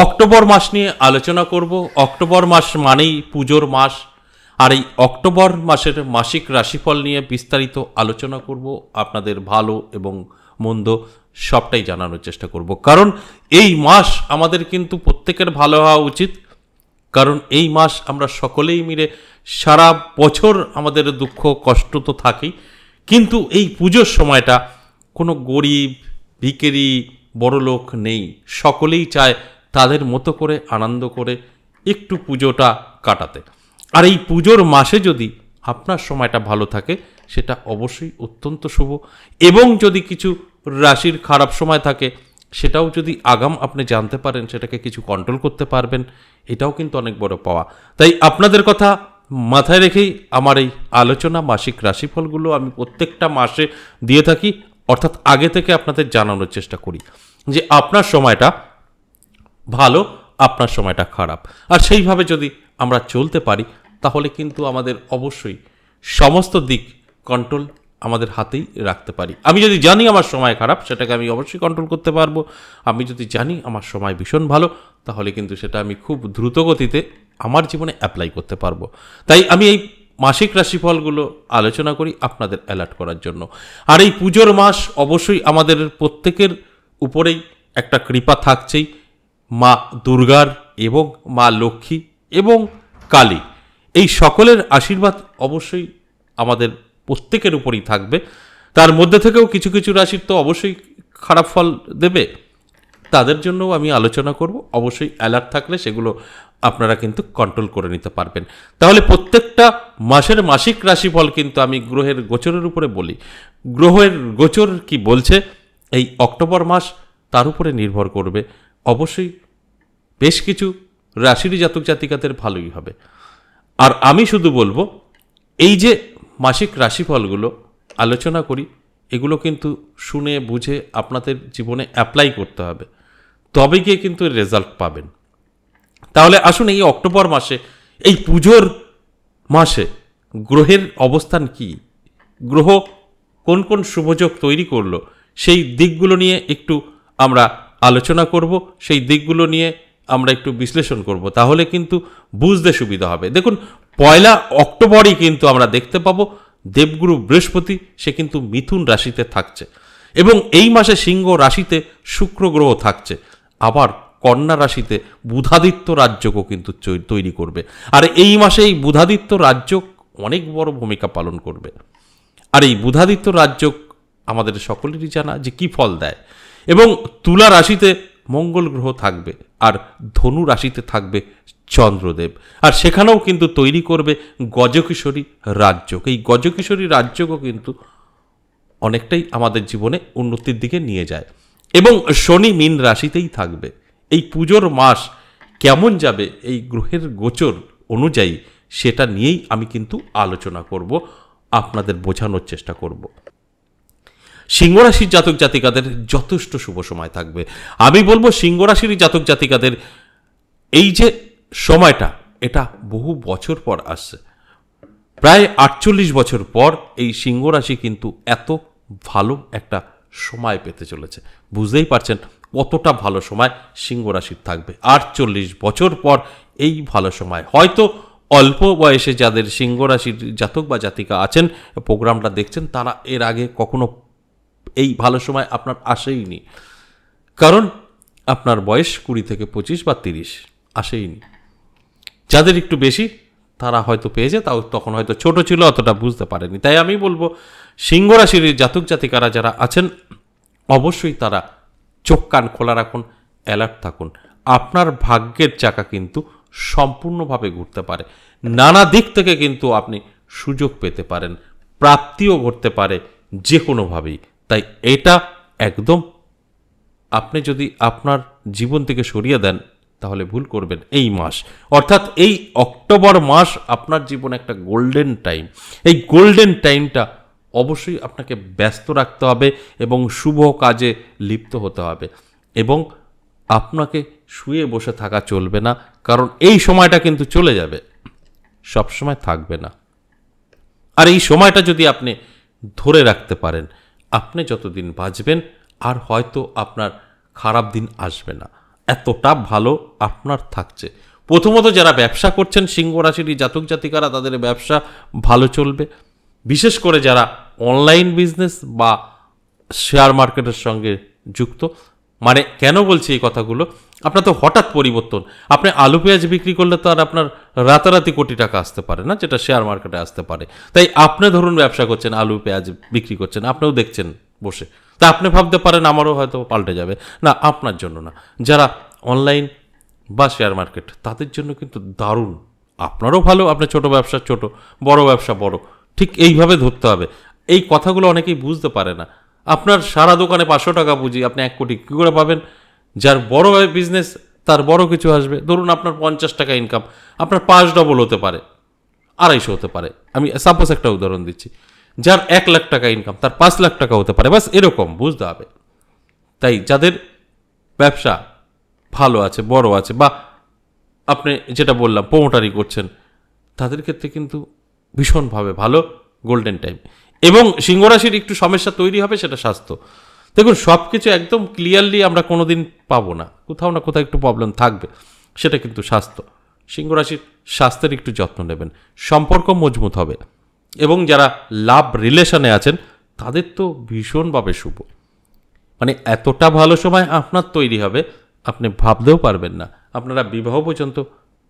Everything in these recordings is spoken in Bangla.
অক্টোবর মাস নিয়ে আলোচনা করব। অক্টোবর মাস মানেই পুজোর মাস, আর এই অক্টোবর মাসের মাসিক রাশিফল নিয়ে বিস্তারিত আলোচনা করব। আপনাদের ভালো এবং মন্দ সবটাই জানানোর চেষ্টা করব, কারণ এই মাস আমাদের কিন্তু প্রত্যেকের ভালো হওয়া উচিত। কারণ এই মাস আমরা সকলেই মিলে সারা বছর আমাদের দুঃখ কষ্ট তো থাকেই, কিন্তু এই পুজোর সময়টা কোনো গরিব ভিখারি বড়লোক নেই, সকলেই চায় তাদের মতো করে আনন্দ করে একটু পুজোটা কাটাতে। আর এই পুজোর মাসে যদি আপনার সময়টা ভালো থাকে সেটা অবশ্যই অত্যন্ত শুভ, এবং যদি কিছু রাশির খারাপ সময় থাকে সেটাও যদি আগাম আপনি জানতে পারেন, সেটাকে কিছু কন্ট্রোল করতে পারবেন, এটাও কিন্তু অনেক বড় পাওয়া। তাই আপনাদের কথা মাথায় রেখেই আমার এই আলোচনা। মাসিক রাশিফলগুলো আমি প্রত্যেকটা মাসে দিয়ে থাকি, অর্থাৎ আগে থেকে আপনাদের জানানোর চেষ্টা করি যে আপনার সময়টা ভালো, আপনার সময়টা খারাপ, আর সেইভাবে যদি আমরা চলতে পারি তাহলে কিন্তু আমাদের অবশ্যই সমস্ত দিক কন্ট্রোল আমাদের হাতেই রাখতে পারি। আমি যদি জানি আমার সময় খারাপ, সেটাকে আমি অবশ্যই কন্ট্রোল করতে পারবো। আমি যদি জানি আমার সময় ভীষণ ভালো, তাহলে কিন্তু সেটা আমি খুব দ্রুত গতিতে আমার জীবনে অ্যাপ্লাই করতে পারবো। তাই আমি এই মাসিক রাশিফলগুলো আলোচনা করি আপনাদের অ্যালার্ট করার জন্য। আর এই পুজোর মাস অবশ্যই আমাদের প্রত্যেকের উপরেই একটা কৃপা থাকছেই, মা দুর্গার এবং মা লক্ষ্মী এবং কালী, এই সকলের আশীর্বাদ অবশ্যই আমাদের প্রত্যেকের উপরই থাকবে। তার মধ্যে থেকেও কিছু কিছু রাশির তো অবশ্যই খারাপ ফল দেবে, তাদের জন্যও আমি আলোচনা করব। অবশ্যই অ্যালার্ট থাকলে সেগুলো আপনারা কিন্তু কন্ট্রোল করে নিতে পারবেন। তাহলে প্রত্যেকটা মাসের মাসিক রাশিফল কিন্তু আমি গ্রহের গোচরের উপরে বলি। গ্রহের গোচর কি বলছে এই অক্টোবর মাস, তার উপরে নির্ভর করবে। অবশ্যই বেশ কিছু রাশির জাতক জাতিকাদের ভালোই হবে। আর আমি শুধু বলবো, এই যে মাসিক রাশিফলগুলো আলোচনা করি, এগুলো কিন্তু শুনে বুঝে আপনাদের জীবনে অ্যাপ্লাই করতে হবে, তবে গিয়ে কিন্তু রেজাল্ট পাবেন। তাহলে আসুন এই অক্টোবর মাসে, এই পুজোর মাসে গ্রহের অবস্থান কি, গ্রহ কোন কোন শুভযোগ তৈরি করলো, সেই দিকগুলো নিয়ে একটু আমরা আলোচনা করব, সেই দিকগুলো নিয়ে আমরা একটু বিশ্লেষণ করব, তাহলে কিন্তু বুঝতে সুবিধা হবে। দেখুন, 1 অক্টোবরই কিন্তু আমরা দেখতে পাবো দেবগুরু বৃহস্পতি, সে কিন্তু মিথুন রাশিতে থাকছে, এবং এই মাসে সিংহ রাশিতে শুক্র গ্রহ থাকছে। আবার কন্যা রাশিতে বুধাদিত্য রাজযোগও কিন্তু তৈরি করবে। আর এই মাসে এই বুধাদিত্য রাজযোগ অনেক বড় ভূমিকা পালন করবে। আর এই বুধাদিত্য রাজযোগ আমাদের সকলেরই জানা যে কি ফল দেয়। এবং তুলা রাশিতে মঙ্গল গ্রহ থাকবে, আর ধনু রাশিতে থাকবে চন্দ্রদেব, আর সেখানেও কিন্তু তৈরি করবে গজকিশোরী রাজযোগ। এই গজকিশোরী রাজযোগও কিন্তু অনেকটাই আমাদের জীবনে উন্নতির দিকে নিয়ে যায়। এবং শনি মীন রাশিতেই থাকবে। এই পুজোর মাস কেমন যাবে এই গ্রহের গোচর অনুযায়ী, সেটা নিয়েই আমি কিন্তু আলোচনা করব, আপনাদের বোঝানোর চেষ্টা করব। সিংহ রাশির জাতক জাতিকাদের যথেষ্ট শুভ সময় থাকবে। আমি বলবো সিংহ রাশির জাতক জাতিকাদের এই যে সময়টা, এটা বহু বছর পর আসছে। প্রায় 48 বছর পর এই সিংহ রাশি কিন্তু এত ভালো একটা সময় পেতে চলেছে। বুঝতেই পারছেন কতটা ভালো সময় সিংহ রাশির থাকবে। 48 বছর পর এই ভালো সময়, হয়তো অল্প বয়সে যাদের সিংহ রাশির জাতক বা জাতিকা আছেন, প্রোগ্রামটা দেখছেন, তারা এর আগে কখনো এই ভালো সময় আপনার আসেইনি, কারণ আপনার বয়স 20 থেকে 25 বা 30 আসেইনি। যাদের একটু বেশি তারা হয়তো পেয়েছে, তাও তখন হয়তো ছোট ছিল, অতটা বুঝতে পারেনি। তাই আমি বলবো সিংহ রাশির জাতক জাতিকারা যারা আছেন, অবশ্যই তারা চোখ কান খোলা রাখুন, অ্যালার্ট থাকুন। আপনার ভাগ্যের চাকা কিন্তু সম্পূর্ণভাবে ঘুরতে পারে, নানা দিক থেকে কিন্তু আপনি সুযোগ পেতে পারেন, প্রাপ্তিও ঘটতে পারে যে কোনোভাবেই। তাই এটা একদম আপনি যদি আপনার জীবন থেকে সরিয়ে দেন তাহলে ভুল করবেন। এই মাস, অর্থাৎ এই অক্টোবর মাস আপনার জীবনে একটা গোল্ডেন টাইম। এই গোল্ডেন টাইমটা অবশ্যই আপনাকে ব্যস্ত রাখতে হবে এবং শুভ কাজে লিপ্ত হতে হবে, এবং আপনাকে শুয়ে বসে থাকা চলবে না, কারণ এই সময়টা কিন্তু চলে যাবে, সব সময় থাকবে না। আর এই সময়টা যদি আপনি ধরে রাখতে পারেন, আপনি যতদিন বাঁচবেন আর হয়তো আপনার খারাপ দিন আসবে না। এতটা ভালো আপনার থাকছে। প্রথমত যারা ব্যবসা করছেন সিংহ রাশির জাতক জাতিকারা, তাদের ব্যবসা ভালো চলবে। বিশেষ করে যারা অনলাইন বিজনেস বা শেয়ার মার্কেটের সঙ্গে যুক্ত, মানে কেন বলছি এই কথাগুলো, আপনার তো হঠাৎ পরিবর্তন, আপনি আলু পেঁয়াজ বিক্রি করলে তো আর আপনার রাতারাতি কোটি টাকা আসতে পারে না, যেটা শেয়ার মার্কেটে আসতে পারে। তাই আপনি ধরুন ব্যবসা করছেন, আলু পেঁয়াজ বিক্রি করছেন, আপনিও দেখছেন বসে, তা আপনি ভাবতে পারেন আমারও হয়তো পাল্টে যাবে, না আপনার জন্য না। যারা অনলাইন বা শেয়ার মার্কেট, তাদের জন্য কিন্তু দারুণ। আপনারও ভালো, আপনার ছোট ব্যবসা ছোট, বড় ব্যবসা বড়, ঠিক এইভাবে ধরতে হবে। এই কথাগুলো অনেকেই বুঝতে পারে না। আপনার সারা দোকানে 500 টাকা পুঁজি, আপনি 1 কোটি কী করে পাবেন? যার বড় বিজনেস তার বড় কিছু আসবে। ধরুন আপনার 50 টাকা ইনকাম, আপনার 5 ডবল হতে পারে, 250 হতে পারে। আমি সাপোজ একটা উদাহরণ দিচ্ছি। যার 1 লাখ টাকা ইনকাম, তার 5 লাখ টাকা হতে পারে, বাস এরকম বুঝতে হবে। তাই যাদের ব্যবসা ভালো আছে, বড় আছে, বা আপনি যেটা বললাম প্রোমোটারি করছেন, তাদের ক্ষেত্রে কিন্তু ভীষণভাবে ভালো গোল্ডেন টাইম। এবং সিংহরাশির একটু সমস্যা তৈরি হবে, সেটা স্বাস্থ্য। দেখুন, সব কিছু একদম ক্লিয়ারলি আমরা কোনো দিন পাবো না, কোথাও না কোথাও একটু প্রবলেম থাকবে, সেটা কিন্তু স্বাস্থ্য। সিংহরাশির স্বাস্থ্যের একটু যত্ন নেবেন, সম্পর্ক মজবুত হবে। এবং যারা লাভ রিলেশনে আছেন, তাদের তো ভীষণভাবে শুভ, মানে এতটা ভালো সময় আপনার তৈরি হবে, আপনি ভাবতেও পারবেন না। আপনারা বিবাহ পর্যন্ত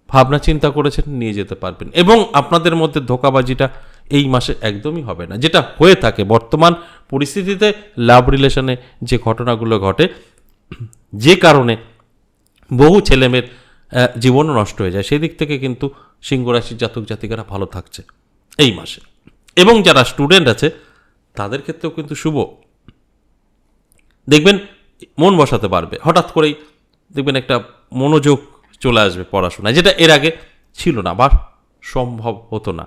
ভাবনা চিন্তা করেছেন, নিয়ে যেতে পারবেন। এবং আপনাদের মধ্যে ধোঁকাবাজিটা এই মাসে একদমই হবে না, যেটা হয়ে থাকে বর্তমান পরিস্থিতিতে। লাভ রিলেশনে যে ঘটনাগুলো ঘটে, যে কারণে বহু ছেলেমেয়ের জীবনও নষ্ট হয়ে যায়, সেই দিক থেকে কিন্তু সিংহরাশির জাতক জাতিকারা ভালো থাকছে এই মাসে। এবং যারা স্টুডেন্ট আছে, তাদের ক্ষেত্রেও কিন্তু শুভ। দেখবেন মন বসাতে পারবে, হঠাৎ করেই দেখবেন একটা মনোযোগ চলে আসবে পড়াশোনায়, যেটা এর আগে ছিল না বা সম্ভব হতো না।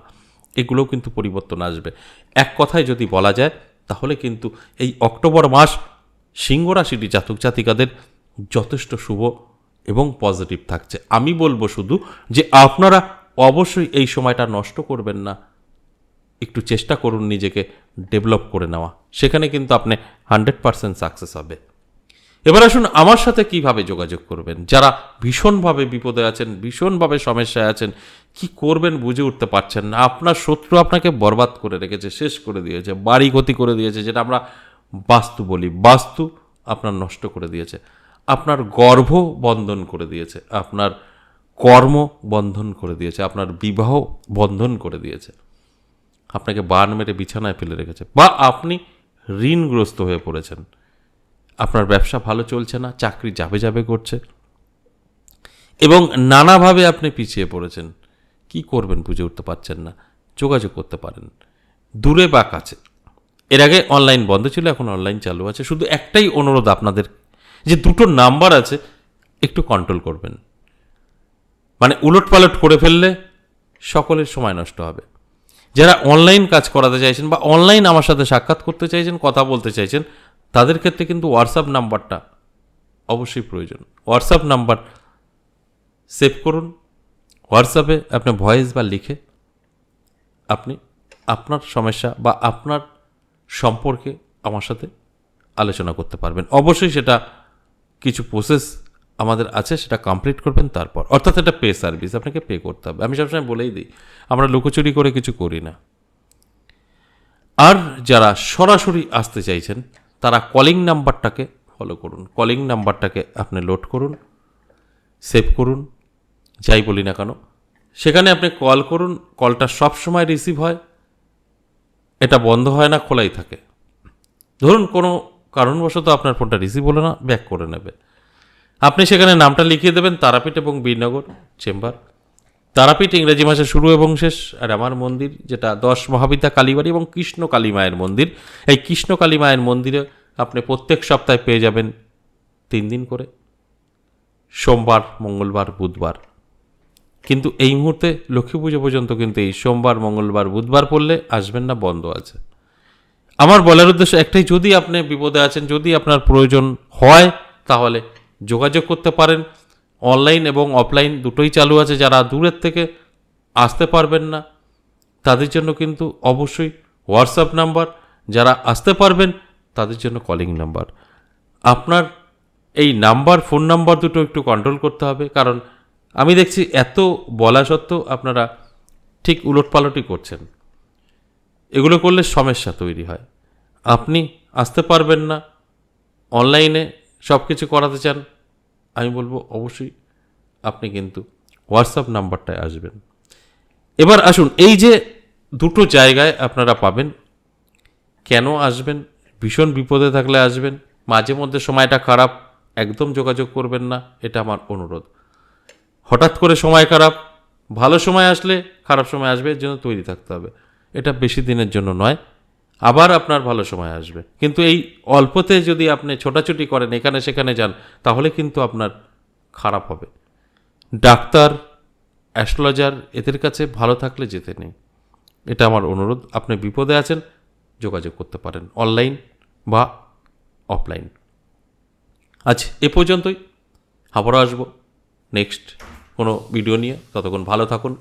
এগুলোও কিন্তু পরিবর্তন আসবে। এক কথায় যদি বলা যায়, তাহলে কিন্তু এই অক্টোবর মাস সিংহ রাশির জাতক জাতিকাদের যথেষ্ট শুভ এবং পজিটিভ থাকছে। আমি বলবো শুধু যে আপনারা অবশ্যই এই সময়টা নষ্ট করবেন না, একটু চেষ্টা করুন নিজেকে ডেভেলপ করে নেওয়া, সেখানে কিন্তু আপনি 100% সাকসেস হবে। এবার আসুন আমার সাথে কিভাবে যোগাযোগ করবেন। যারা ভীষণভাবে বিপদে আছেন, ভীষণভাবে সমস্যায় আছেন, কি করবেন বুঝে উঠতে পারছেন না, আপনার শত্রু আপনাকে বরবাদ করে রেখেছে, শেষ করে দিয়েছে, বাড়ি ক্ষতি করে দিয়েছে, যেটা আমরা বাস্তু বলি, বাস্তু আপনার নষ্ট করে দিয়েছে, আপনার গর্ভ বন্ধন করে দিয়েছে, আপনার কর্ম বন্ধন করে দিয়েছে, আপনার বিবাহ বন্ধন করে দিয়েছে, আপনাকে বান মেরে বিছানায় ফেলে রেখেছে, বা আপনি ঋণগ্রস্ত হয়ে পড়েছেন, আপনার ব্যবসা ভালো চলছে না, চাকরি যাবে যাবে করছে, এবং নানাভাবে আপনি পিছিয়ে পড়েছেন, কি করবেন বুঝে উঠতে পারছেন না। যোগাযোগ করতে পারেন, দূরে বা কাছে। এর আগে অনলাইন বন্ধ ছিল, এখন অনলাইন চালু আছে। শুধু একটাই অনুরোধ আপনাদের, যে 2টো নাম্বার আছে, একটু কন্ট্রোল করবেন। মানে উলটপালট করে ফেললে সকলের সময় নষ্ট হবে। যারা অনলাইন কাজ করাতে চাইছেন বা অনলাইন আমার সাথে সাক্ষাৎ করতে চাইছেন, কথা বলতে চাইছেন, তাদের ক্ষেত্রে কিন্তু হোয়াটসঅ্যাপ নাম্বারটা অবশ্যই প্রয়োজন। হোয়াটসঅ্যাপ নাম্বার সেভ করুন। হোয়াটসঅ্যাপে আপনি ভয়েস বা লিখে আপনি আপনার সমস্যা বা আপনার সম্পর্কে আমার সাথে আলোচনা করতে পারবেন। অবশ্যই সেটা কিছু প্রসেস আমাদের আছে, সেটা কমপ্লিট করবেন তারপর, অর্থাৎ এটা পে সার্ভিস, আপনাকে পে করতে হবে। আমি সবসময় বলেই দিই, আমরা লুকোচুরি করে কিছু করি না। আর যারা সরাসরি আসতে চাইছেন, তারা কলিং নাম্বারটাকে ফলো করুন। কলিং নাম্বারটাকে আপনি লোড করুন, সেভ করুন, যাই বলি না কেন, সেখানে আপনি কল করুন। কলটা সব সময় রিসিভ হয়, এটা বন্ধ হয় না, খোলাই থাকে। ধরুন কোনো কারণবশত আপনার ফোনটা রিসিভ হলো না, ব্যাক করে নেবে। আপনি সেখানে নামটা লিখিয়ে দেবেন, তারাপীঠ এবং বীরনগর চেম্বার। তারাপীঠ ইংরেজি মাসে শুরু এবং শেষ, আর আমার মন্দির যেটা 10 মহাবিদ্যা কালীবাড়ি এবং কৃষ্ণ কালী মায়ের মন্দির। এই কৃষ্ণ কালী মায়ের মন্দিরে আপনি প্রত্যেক সপ্তাহে পেয়ে যাবেন 3 দিন করে, সোমবার, মঙ্গলবার, বুধবার। কিন্তু এই মুহূর্তে লক্ষ্মী পুজো পর্যন্ত কিন্তু এই সোমবার, মঙ্গলবার, বুধবার পড়লে আসবেন না, বন্ধ আছে। আমার বলার উদ্দেশ্য একটাই, যদি আপনি বিপদে আছেন, যদি আপনার প্রয়োজন হয়, তাহলে যোগাযোগ করতে পারেন। অনলাইন এবং অফলাইন দুটোই চালু আছে। যারা দূরের থেকে আসতে পারবেন না, তাদের জন্য কিন্তু অবশ্যই হোয়াটসঅ্যাপ নাম্বার, যারা আসতে পারবেন তাদের জন্য কলিং নাম্বার। আপনার এই ফোন নাম্বার দুটো একটু কন্ট্রোল করতে হবে, কারণ আমি দেখছি এত বলা সত্ত্বেও আপনারা ঠিক উলটপালটই করছেন। এগুলো করলে সমস্যা তৈরি হয়। আপনি আসতে পারবেন না, অনলাইনে সব কিছু করাতে চান, আমি বলবো অবশ্যই আপনি কিন্তু হোয়াটসঅ্যাপ নাম্বারটায় আসবেন। এবার আসুন, এই যে দুটো জায়গায় আপনারা পাবেন, কেন আসবেন? ভীষণ বিপদে থাকলে আসবেন। মাঝে মধ্যে সময়টা খারাপ, একদম যোগাযোগ করবেন না, এটা আমার অনুরোধ। হঠাৎ করে সময় খারাপ, ভালো সময় আসলে খারাপ সময় আসবে, এর জন্য তৈরি থাকতে হবে। এটা বেশি দিনের জন্য নয়, আবার আপনার ভালো সময় আসবে। কিন্তু এই অল্পতে যদি আপনি ছোটাছুটি করেন, এখানে সেখানে যান, তাহলে কিন্তু আপনার খারাপ হবে। ডাক্তার, অ্যাস্ট্রোলজার, এদের কাছে ভালো থাকলে যেতে নেই, এটা আমার অনুরোধ। আপনি বিপদে আছেন, যোগাযোগ করতে পারেন অনলাইন বা অফলাইন। আজ এ পর্যন্তই, আবারও আসবো নেক্সট কোনো ভিডিও নিয়ে। ততক্ষণ ভালো থাকুন।